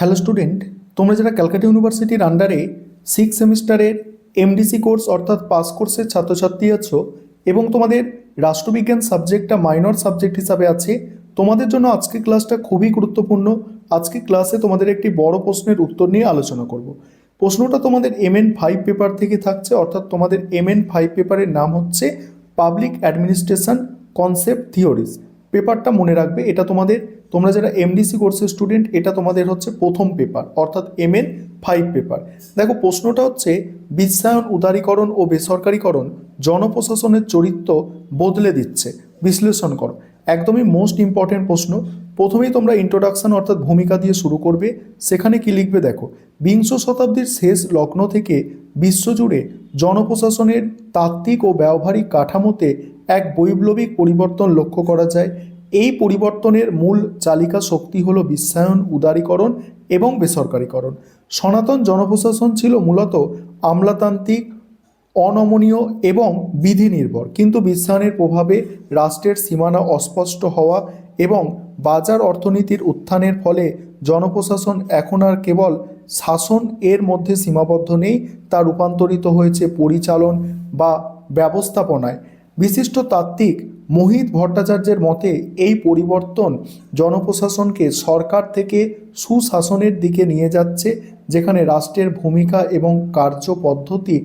Hello student, তোমরা যারা ক্যালকাটা ইউনিভার্সিটির আন্ডারে 6 সেমিস্টারের এমডিসি কোর্স অর্থাৎ পাস কোর্সের ছাত্রছাত্রী আছো এবং তোমাদের রাষ্ট্রবিজ্ঞান সাবজেক্টটা মাইনর সাবজেক্ট হিসাবে আছে, তোমাদের জন্য আজকে ক্লাসটা খুবই গুরুত্বপূর্ণ। আজকে ক্লাসে তোমাদের একটি বড় প্রশ্নের উত্তর নিয়ে আলোচনা করব। প্রশ্নটা তোমাদের MN5 পেপার থেকে থাকছে, অর্থাৎ তোমাদের MN5 পেপারের নাম হচ্ছে পাবলিক অ্যাডমিনিস্ট্রেশন কনসেপ্ট থিওরিজ। পেপারটা মনে রাখবে, এটা তোমরা যারা এমডিসি কোর্সের স্টুডেন্ট, এটা তোমাদের হচ্ছে প্রথম পেপার অর্থাৎ MN5 পেপার। দেখো প্রশ্নটা হচ্ছে, বিশ্বায়ন, উদারীকরণ ও বেসরকারীকরণ জনপ্রশাসনের চরিত্র বদলে দিচ্ছে, বিশ্লেষণ করো। একদমই মোস্ট ইম্পর্টেন্ট প্রশ্ন। প্রথমেই তোমরা ইন্ট্রোডাকশন অর্থাৎ ভূমিকা দিয়ে শুরু করবে। সেখানে কি লিখবে দেখো, বিংশ শতাব্দীর শেষ লগ্ন থেকে বিশ্বজুড়ে জনপ্রশাসনের তাত্ত্বিক ও ব্যবহারিক কাঠামোতে এক বৈপ্লবিক পরিবর্তন লক্ষ্য করা যায়। এই পরিবর্তনের মূল চালিকা শক্তি হল বিশ্বায়ন, উদারীকরণ এবং বেসরকারীকরণ। সনাতন জনপ্রশাসন ছিল মূলত আমলাতান্ত্রিক, অনমনীয় এবং বিধি নির্ভর, কিন্তু বিশ্বায়নের প্রভাবে রাষ্ট্রের সীমানা অস্পষ্ট হওয়া এবং বাজার অর্থনীতির উত্থানের ফলে জনপ্রশাসন এখন আর কেবল শাসন এর মধ্যে সীমাবদ্ধ নেই, তা রূপান্তরিত হয়েছে পরিচালন বা ব্যবস্থাপনায়। বিশিষ্ট তাত্ত্বিক মোহিত ভট্টাচার্যের মতে এই পরিবর্তন জনপ্রশাসনকে সরকার থেকে সুশাসনের দিকে নিয়ে যাচ্ছে, যেখানে রাষ্ট্রের ভূমিকা এবং কার্যপদ্ধতি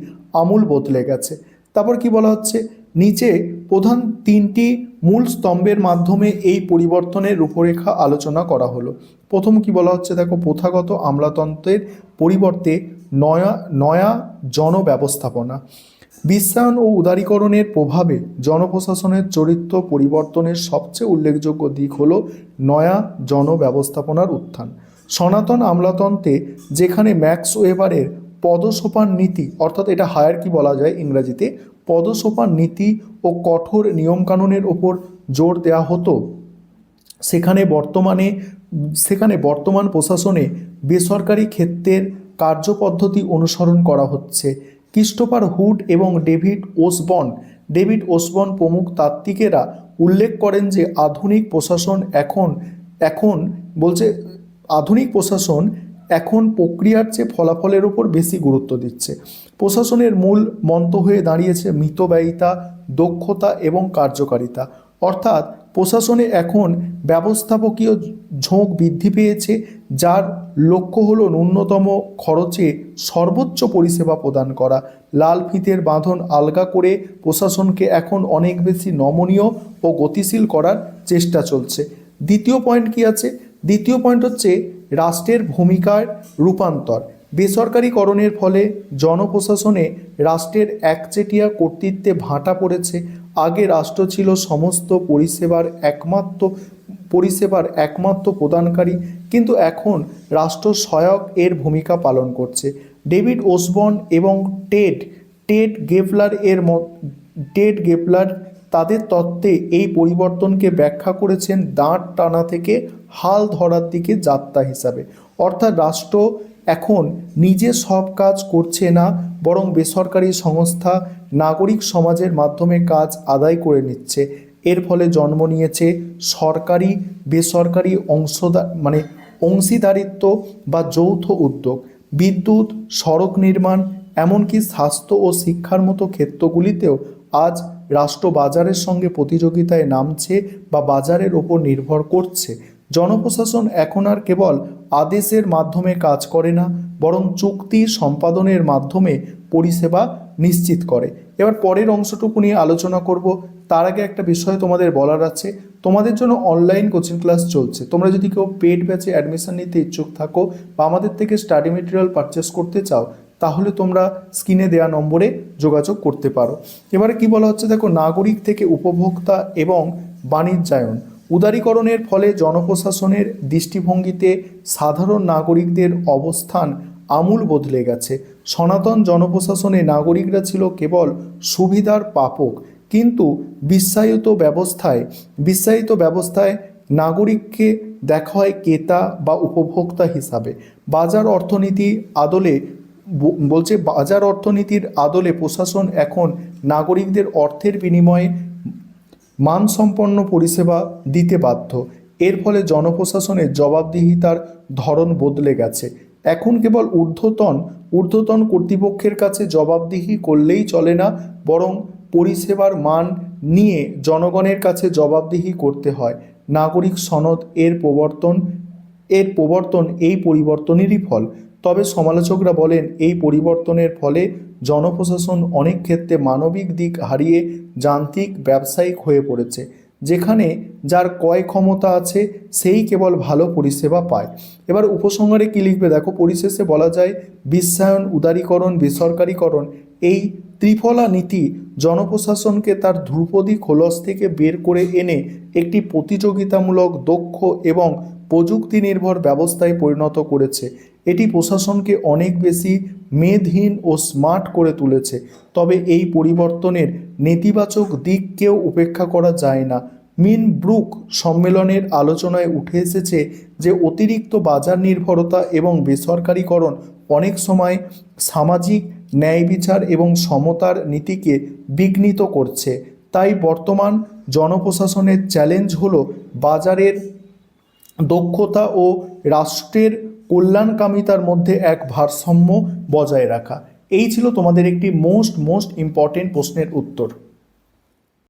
আমূল বদলে গেছে। তারপর কি বলা হচ্ছে, নিচে প্রধান তিনটি মূল স্তম্ভের মাধ্যমে এই পরিবর্তনের রূপরেখা আলোচনা করা হলো। প্রথম কি বলা হচ্ছে দেখো, প্রথাগত আমলাতন্ত্রের পরিবর্তে নয়া জনব্যবস্থাপনা। বিশ্বায়ন ও উদারীকরণের প্রভাবে জনপ্রশাসনের চরিত্র পরিবর্তনের সবচেয়ে উল্লেখযোগ্য দিক হল নয়া জনব্যবস্থাপনার উত্থান। সনাতন আমলাতন্ত্রে যেখানে ম্যাক্স ওয়েবারের পদসোপান নীতি, অর্থাৎ এটা হায়ারকি বলা যায় ইংরাজিতে, পদসোপান নীতি ও কঠোর নিয়মকানুনের ওপর জোর দেওয়া হতো, সেখানে বর্তমান প্রশাসনে বেসরকারি ক্ষেত্রের কার্যপদ্ধতি অনুসরণ করা হচ্ছে। ক্রিস্টোফার হুড এবং ডেভিড ওসবর্ন প্রমুখ তাত্ত্বিকেরা উল্লেখ করেন যে আধুনিক প্রশাসন এখন প্রক্রিয়ার চেয়ে ফলাফলের উপর বেশি গুরুত্ব দিচ্ছে। প্রশাসনের মূল মন্ত্র হয়ে দাঁড়িয়েছে মিতব্যয়িতা, দক্ষতা এবং কার্যকারিতা। অর্থাৎ প্রশাসনে এখন ব্যবস্থাপকীয় ঝোঁক বৃদ্ধি পেয়েছে, যার লক্ষ্য হলো ন্যূনতম খরচে সর্বোচ্চ পরিষেবা প্রদান করা। লাল ফিতের বাঁধন আলগা করে প্রশাসনকে এখন অনেক বেশি নমনীয় ও গতিশীল করার চেষ্টা চলছে। দ্বিতীয় পয়েন্ট কি আছে? দ্বিতীয় পয়েন্ট হচ্ছে রাষ্ট্রের ভূমিকার রূপান্তর। বেসরকারীকরণের ফলে জনপ্রশাসনে রাষ্ট্রের একচেটিয়া কর্তৃত্বে ভাটা পড়েছে। আগে রাষ্ট্র ছিল সমস্ত পরিষেবার একমাত্র প্রদানকারী, কিন্তু এখন রাষ্ট্র সহায়ক এর ভূমিকা পালন করছে। ডেভিড ওসবর্ন এবং টেড গেফলার তাদের তত্ত্বে এই পরিবর্তনকে ব্যাখ্যা করেছেন দাঁড় টানা থেকে হাল ধরার দিকে যাত্রা হিসাবে। অর্থাৎ রাষ্ট্র এখন নিজে সব কাজ করছে না, বরং বেসরকারি সংস্থা, নাগরিক সমাজের মাধ্যমে কাজ আদায় করে নিচ্ছে। এর ফলে জন্ম নিয়েছে সরকারি বেসরকারি অংশীদারিত্ব বা যৌথ উদ্যোগ। বিদ্যুৎ, সড়ক নির্মাণ, এমনকি স্বাস্থ্য ও শিক্ষার মতো ক্ষেত্রগুলিতেও আজ রাষ্ট্র বাজারের সঙ্গে প্রতিযোগিতায় নামছে বা বাজারের ওপর নির্ভর করছে। জনপ্রশাসন এখন আর কেবল আদেশের মাধ্যমে কাজ করে না, বরং চুক্তি সম্পাদনের মাধ্যমে পরিষেবা নিশ্চিত করে। এবার পরের অংশটুকু নিয়ে আলোচনা করব। তার আগে একটা বিষয় তোমাদের বলার আছে, তোমাদের জন্য অনলাইন কোচিং ক্লাস চলছে। তোমরা যদি কেউ পেড ব্যাচে অ্যাডমিশন নিতে ইচ্ছুক থাকো বা আমাদের থেকে স্টাডি মেটেরিয়াল পারচেস করতে চাও, তাহলে তোমরা স্ক্রিনে দেওয়া নম্বরে যোগাযোগ করতে পারো। এবারে কি বলা হচ্ছে দেখো, নাগরিক থেকে উপভোক্তা এবং বাণিজ্যায়ন। উদারীকরণের ফলে জনপ্রশাসনের দৃষ্টিভঙ্গিতে সাধারণ নাগরিকদের অবস্থান আমূল বদলে গেছে। সনাতন জনপ্রশাসনে নাগরিকরা ছিল কেবল সুবিধার প্রাপক, কিন্তু বিশ্বায়িত ব্যবস্থায় নাগরিককে দেখা হয় ক্রেতা বা উপভোক্তা হিসাবে। বাজার অর্থনীতির আদলে প্রশাসন এখন নাগরিকদের অর্থের বিনিময়ে মানসম্পন্ন পরিষেবা দিতে বাধ্য। এর ফলে জনপ্রশাসনের জবাবদিহিতার ধরন বদলে গেছে। এখন কেবল ঊর্ধ্বতন কর্তৃপক্ষের কাছে জবাবদিহি করলেই চলে না, বরং পরিষেবার মান নিয়ে জনগণের কাছে জবাবদিহি করতে হয়। নাগরিক সনদ এর প্রবর্তন এই পরিবর্তনেরই ফল। তবে সমালোচকরা বলেন এই পরিবর্তনের ফলে জনপ্রশাসন অনেক ক্ষেত্রে মানবিক দিক হারিয়ে যান্ত্রিক ব্যবসায়িক হয়ে পড়েছে, যেখানে যার ক্রয় ক্ষমতা আছে সেই কেবল ভালো পরিষেবা পায়। এবার উপসংহারে কী লিখবে দেখো, পরিশেষে বলা যায় বিশ্বায়ন, উদারীকরণ, বেসরকারীকরণ এই ত্রিফলা নীতি জনপ্রশাসনকে তার ধ্রুপদী খোলস থেকে বের করে এনে একটি প্রতিযোগিতামূলক, দক্ষ এবং প্রযুক্তি নির্ভর ব্যবস্থায় পরিণত করেছে। এটি প্রশাসনকে অনেক বেশি মেদহীন ও স্মার্ট করে তুলেছে। তবে এই পরিবর্তনের নেতিবাচক দিককেও উপেক্ষা করা যায় না। মিনব্রুক সম্মেলনের আলোচনায় উঠে এসেছে যে অতিরিক্ত বাজার নির্ভরতা এবং বেসরকারীকরণ অনেক সময় সামাজিক ন্যায় বিচার এবং সমতার নীতিকে বিঘ্নিত করছে। তাই বর্তমান জনপ্রশাসনের চ্যালেঞ্জ হলো বাজারের দক্ষতা ও রাষ্ট্রের কল্যাণকামিতার মধ্যে এক ভারসাম্য বজায় রাখা। এই ছিল তোমাদের একটি মোস্ট ইম্পর্টেন্ট প্রশ্নের উত্তর।